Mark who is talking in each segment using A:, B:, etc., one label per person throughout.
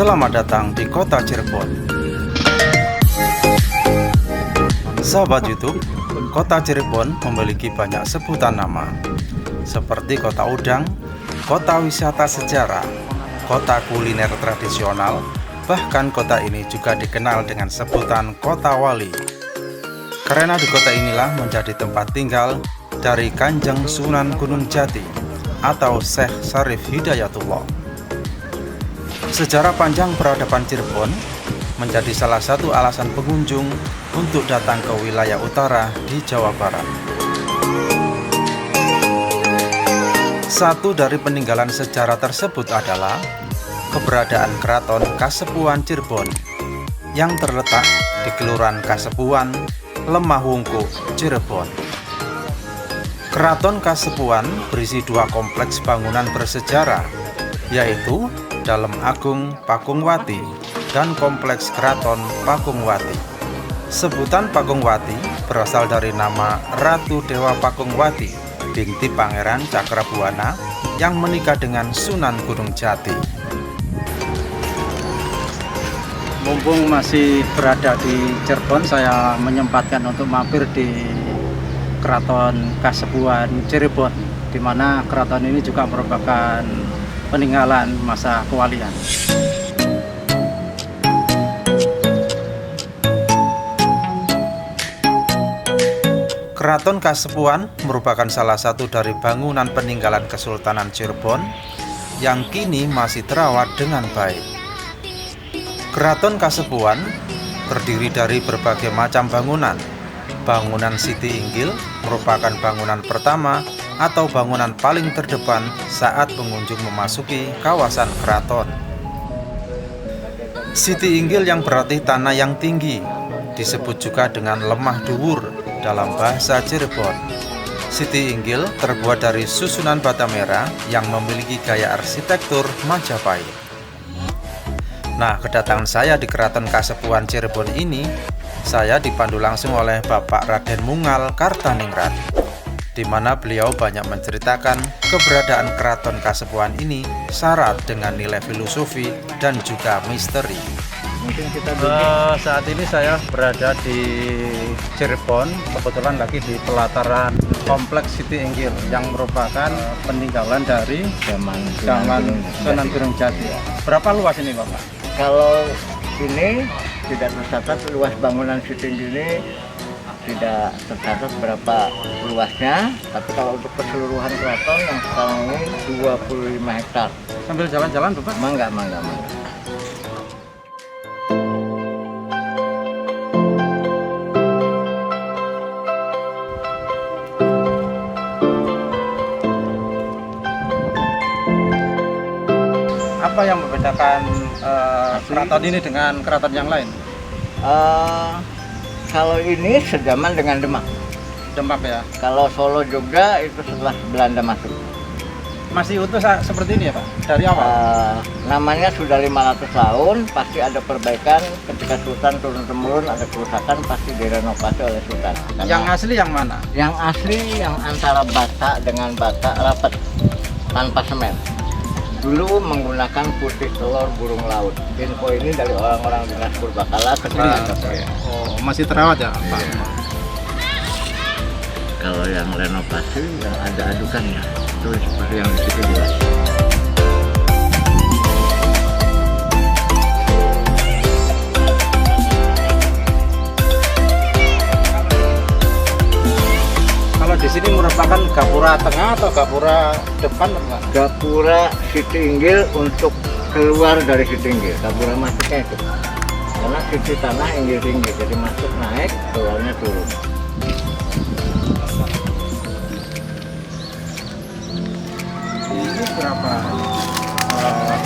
A: Selamat datang di kota Cirebon. Sahabat YouTube, kota Cirebon memiliki banyak sebutan nama, seperti kota udang, kota wisata sejarah, kota kuliner tradisional, bahkan kota ini juga dikenal dengan sebutan kota wali. Karena di kota inilah menjadi tempat tinggal dari Kanjeng Sunan Gunung Jati atau Syekh Syarif Hidayatullah. Sejarah panjang peradaban Cirebon menjadi salah satu alasan pengunjung untuk datang ke wilayah utara di Jawa Barat. Satu dari peninggalan sejarah tersebut adalah keberadaan Keraton Kasepuhan Cirebon yang terletak di Kelurahan Kasepuhan, Lemah Wungkuk, Cirebon. Keraton Kasepuhan berisi dua kompleks bangunan bersejarah, yaitu Dalem Agung Pakungwati dan Kompleks Keraton Pakungwati. Sebutan Pakungwati berasal dari nama Ratu Dewa Pakungwati, binti Pangeran Cakrabuana yang menikah dengan Sunan Gunung Jati.
B: Mumpung masih berada di Cirebon, saya menyempatkan untuk mampir di Keraton Kasepuhan Cirebon, di mana keraton ini juga merupakan peninggalan masa kewalian.
A: Keraton Kasepuhan merupakan salah satu dari bangunan peninggalan Kesultanan Cirebon yang kini masih terawat dengan baik. Keraton Kasepuhan terdiri dari berbagai macam bangunan. Bangunan Siti Inggil merupakan bangunan pertama atau bangunan paling terdepan saat pengunjung memasuki kawasan keraton. Siti Inggil yang berarti tanah yang tinggi, disebut juga dengan lemah dhuwur dalam bahasa Cirebon. Siti Inggil terbuat dari susunan bata merah yang memiliki gaya arsitektur Majapahit. Nah, kedatangan saya di Keraton Kasepuhan Cirebon ini, saya dipandu langsung oleh Bapak Raden Mungal Kartaningrat, di mana beliau banyak menceritakan keberadaan Keraton Kasepuhan ini syarat dengan nilai filosofi dan juga misteri.
B: Mungkin kita saat ini saya berada di Cirebon, kebetulan lagi di pelataran Kompleks Siti Inggil yang merupakan peninggalan dari zaman Sunan Gunung Jati. Berapa luas ini, Bapak?
C: Kalau ini tidak tercatat luas bangunan Siti Inggil ini, tidak tercatat berapa luasnya, tapi kalau untuk keseluruhan keraton yang sekarang ini 25 hektar.
B: Sambil jalan-jalan, Bapak?
C: Mangga.
B: Apa yang membedakan keraton ini dengan keraton yang lain?
C: Kalau ini sejaman dengan Demak.
B: Demak ya?
C: Kalau Solo Jogja itu setelah Belanda masuk.
B: Masih utuh seperti ini ya, Pak? Dari awal?
C: Namanya sudah 500 tahun, pasti ada perbaikan. Ketika Sultan turun-temurun ada kerusakan, pasti direnovasi oleh Sultan.
B: Yang asli yang mana?
C: Yang asli yang antara bata dengan bata rapat, tanpa semen. Dulu menggunakan putih telur burung laut. Info ini dari orang-orang dinas Purbakala ketika
B: Oh, masih terawat ya, Pak?
C: Iya. Kalau yang renovasi yang ada adukannya, itu seperti yang di situ juga.
B: Kalau di sini merupakan gapura tengah atau gapura depan, Pak?
C: Gapura Siti Inggil untuk keluar dari Siti Inggil, gapura masuknya itu. Karena Siti tanah Inggil tinggi, jadi masuk naik, keluarnya turun.
B: Ini berapa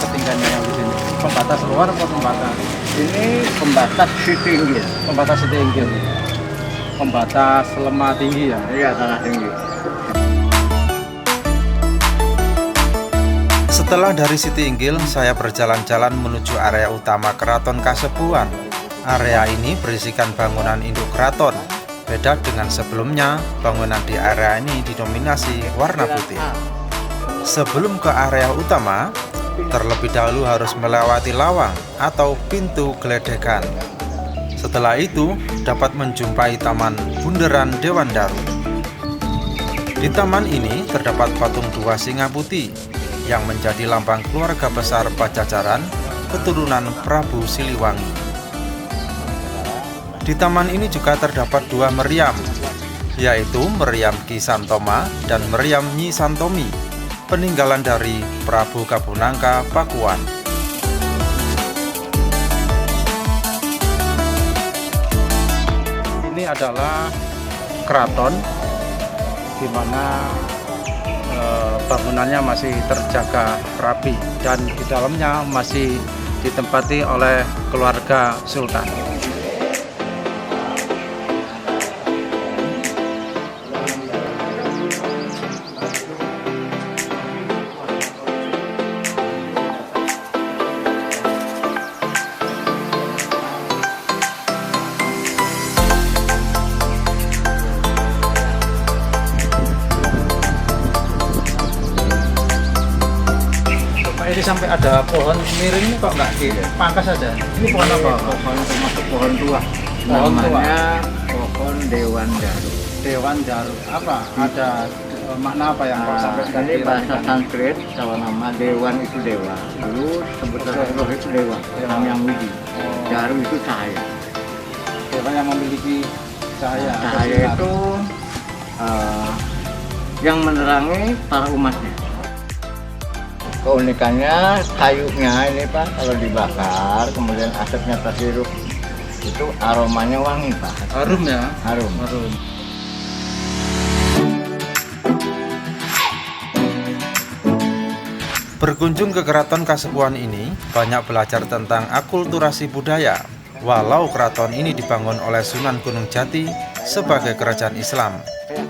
B: ketinggiannya yang di sini? Pembatas luar atau pembatas?
C: Ini pembatas Siti Inggil.
B: Pembatas Siti Inggil. Pembatas lemah tinggi ya?
C: Iya, tanah tinggi.
A: Setelah dari Siti Inggil, saya berjalan-jalan menuju area utama Keraton Kasepuhan. Area ini berisikan bangunan induk keraton. Beda dengan sebelumnya, bangunan di area ini didominasi warna putih. Sebelum ke area utama, terlebih dahulu harus melewati lawang atau pintu geledekan. Setelah itu dapat menjumpai Taman Bundaran Dewan Daru. Di taman ini terdapat patung dua singa putih yang menjadi lambang keluarga besar Pajajaran keturunan Prabu Siliwangi. Di taman ini juga terdapat dua meriam, yaitu meriam Ki Santoma dan meriam Nyi Santomi, peninggalan dari Prabu Kabunangka Pakuan.
B: Ini adalah keraton di mana bangunannya masih terjaga rapi dan di dalamnya masih ditempati oleh keluarga Sultan. Ini sampai ada pohon miring ini kok nggak dipangkas saja? Ini pohon apa?
C: Pohon termasuk pohon tua.
B: Pohon tua.
C: Namanya pohon Dewan Daru.
B: Dewan Daru. Apa? Ada makna apa yang kok sampai
C: Ini bahasa Sanskrit, kalau nama Dewan itu dewa. Dulu sebutan roh itu dewa,
B: Dewa.
C: yang widi. Daru itu cahaya.
B: dewa yang memiliki cahaya?
C: Cahaya itu yang menerangi para umatnya. Keunikannya kayunya ini Pak, kalau dibakar kemudian asapnya terhirup itu aromanya wangi Pak.
B: Harum ya?
C: Harum.
B: Harum.
A: Berkunjung ke Keraton Kasepuhan ini banyak belajar tentang akulturasi budaya. Walau keraton ini dibangun oleh Sunan Gunung Jati sebagai kerajaan Islam,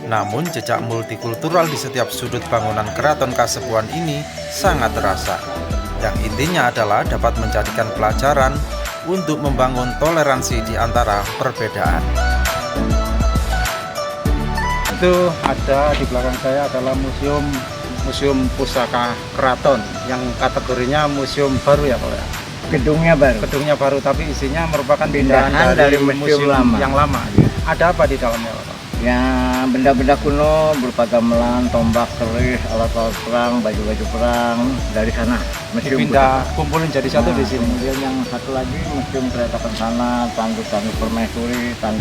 A: namun jejak multikultural di setiap sudut bangunan Keraton Kasepuhan ini sangat terasa. Yang intinya adalah dapat menjadikan pelajaran untuk membangun toleransi di antara perbedaan.
B: Itu ada di belakang saya adalah museum pusaka keraton yang kategorinya museum baru ya Pak ya?
C: Gedungnya baru.
B: Gedungnya baru tapi isinya merupakan
C: Pindahan
B: pindahan
C: dari
B: dari
C: museum
B: museum
C: lama.
B: yang lama. Ada apa di dalamnya Pak?
C: Ya benda-benda kuno berupa gamelan, tombak, keris, alat-alat perang, baju-baju perang dari sana. Museum
B: Dipindah kumpulin jadi satu di sini.
C: Kemudian yang satu lagi museum kereta kencana, tanduk-tanduk permaisuri, tanduk